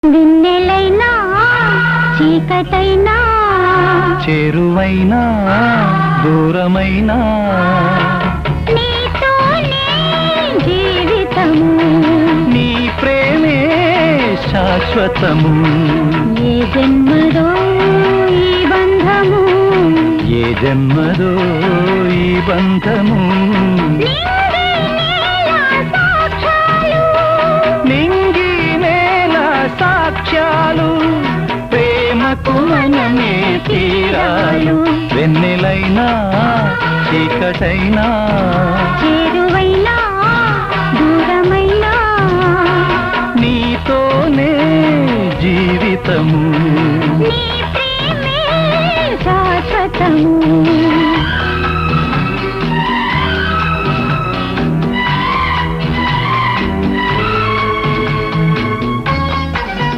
వెన్నెలైనా చీకటైనా చేరువైనా దూరమైనా నీతోనే జీవితము నీ ప్రేమే శాశ్వతము ఏ జన్మదో ఈ బంధము ఏ జన్మదో ఈ బంధము నింగి నేల సాక్ష్యాలు ప్రేమకు మనమే తీరాలు వెన్నెలైనా చీకటైనా చేరువైనా దూరమైనా నీతోనే జీవితము